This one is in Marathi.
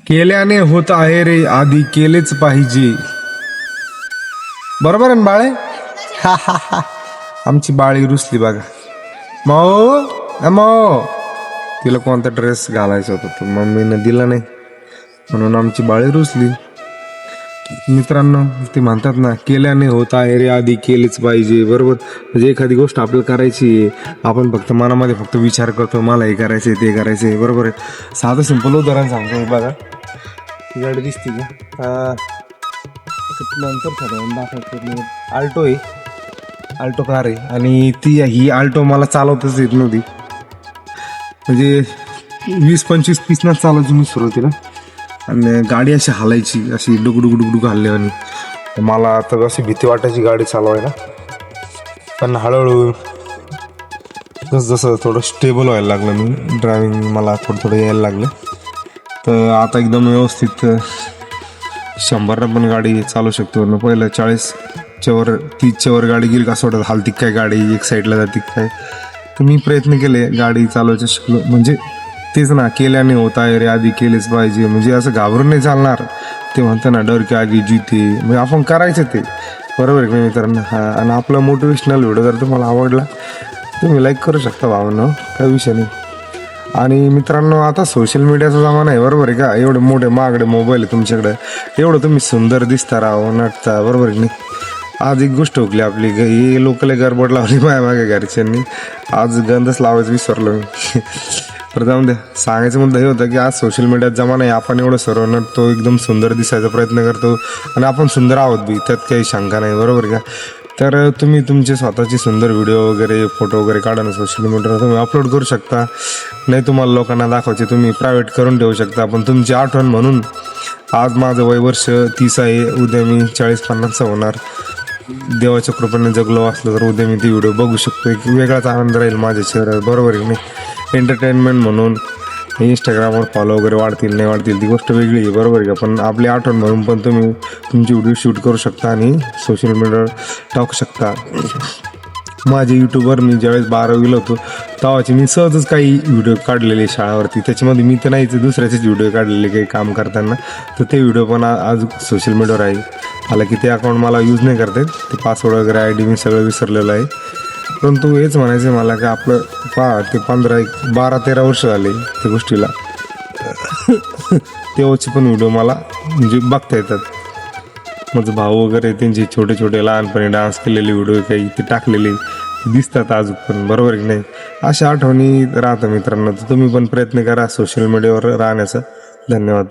केल्याने होत आहे रे, आधी केलेच पाहिजे. बरोबर आहे ना बाळे? हा हा हा. आमची बाळी रुसली बघा. माओ तिला कोणता ड्रेस घालायचा होता तो मम्मीनं दिला नाही म्हणून आमची बाळी रुसली. मित्रांनो, ते म्हणतात ना, केल्याने होत आहे रे, आधी केलेच पाहिजे. बरोबर. म्हणजे एखादी गोष्ट आपल्याला करायची आहे, आपण फक्त मनामध्ये फक्त विचार करतो, मला हे करायचंय ते करायचंय. बरोबर आहे. साधं सिंपल उदाहरण सांगतो. बघा, ही गाडी दिसते का? नंतर ठरवून दाखवतो. आल्टो आहे, आल्टो कार आहे. आणि ही आल्टो मला चालवताच येत नव्हती. म्हणजे 20-25 30 चालायची मी सुरुवातीला. आणि गाडी अशी हालायची, अशी डुगडुग हालली. आणि मला आता अशी भीती वाटायची गाडी चालवायला. पण हळूहळू जसं थोडं स्टेबल व्हायला लागलं मी, ड्रायव्हिंग मला थोडं यायला लागलं. तर आता एकदम व्यवस्थित 100 पण गाडी चालू शकतो. न पहिलं 40च्या वर 30च्या वर गाडी गेली का असं वाटत हालती काय गाडी, एक साईडला जाते काय. तर मी प्रयत्न केले, गाडी चालवायचं शिकलो. म्हणजे तेच ना, केल्याने होत आहे रे, आधी केलेच पाहिजे. म्हणजे असं घाबरून नाही चालणार. ते म्हणतं ना, डर के आगे जीते. म्हणजे आपण करायचं ते. बरोबर आहे का मित्रांनो? हा. आणि आपला मोटिवेशनल व्हिडिओ जर तुम्हाला आवडला तुम्ही लाईक करू शकता भावांनो, काही विषय नाही. आणि मित्रांनो, आता सोशल मीडियाचा जमाना आहे. बरोबर आहे का? एवढे मोठे महागडे मोबाईल आहे तुमच्याकडे, एवढं तुम्ही सुंदर दिसता, राहो नटता. बरोबर आहे नाही? आज एक गोष्ट हुकली आपली, ही लोकल गडबड लावली माझ्या मागे घरच्यांनी. आज गंधच लावायचं विसरलो मी. तर जाऊन द्या. सांगायचा मुद्दा हे होता की आज सोशल मीडियात जमाना आहे, आपण एवढं सर्व नटतो, एकदम सुंदर दिसायचा प्रयत्न करतो. आणि आपण सुंदर आहोत बी, त्यात काही शंका नाही. बरोबर का? तर तुम्ही तुमचे स्वतःचे सुंदर व्हिडिओ वगैरे, फोटो वगैरे काढा ना, सोशल मीडियावर तुम्ही अपलोड करू शकता. नाही तुम्हाला लोकांना दाखवायचे, तुम्ही प्रायव्हेट करून ठेवू शकता. पण तुमची आठवण म्हणून. आज माझं वय वर्ष 30 आहे, उद्या मी 40-50 होणार. देवाच्या कृपेने जगलो असलं तर उद्या मी ती व्हिडिओ बघू शकतो. एक वेगळाच आनंद राहील माझ्या चेहऱ्यावर. बरोबर आहे की नाही? एंटरटेनमेंट म्हणून इंस्टाग्रामवर फॉलो वगैरे वाढतील नाही वाढतील ती गोष्ट वेगळी आहे. बरोबर आहे का? पण आपली आठवण म्हणून पण तुम्ही तुमची व्हिडिओ शूट करू शकता आणि सोशल मीडियावर टाकू शकता. माझे यूट्यूबवर मी ज्यावेळेस 12वीला होतो तेव्हाचे मी सहजच काही व्हिडिओ काढलेले शाळावरती. त्याच्यामध्ये मी तर नाहीच, दुसऱ्याचेच व्हिडिओ काढलेले काही काम करताना. तर ते व्हिडिओ पण आज सोशल मीडियावर आहे. आला की ते अकाउंट मला यूज नाही करता येत, ते पासवर्ड वगैरे ID मी सगळं विसरलेलं आहे. परंतु हेच म्हणायचं मला की आपलं ते 12-13 वर्ष झाले त्या गोष्टीला. तेव्हाचे पण व्हिडिओ मला म्हणजे बघता येतात. माझं भाऊ वगैरे त्यांचे छोटे छोटे लहानपणी डान्स केलेले व्हिडिओ काही ते टाकलेले दिसतात अजून पण. बरोबर की नाही? अशा आठवणी राहतात मित्रांनो. तर तुम्ही पण प्रयत्न करा सोशल मीडियावर राहण्याचा. धन्यवाद.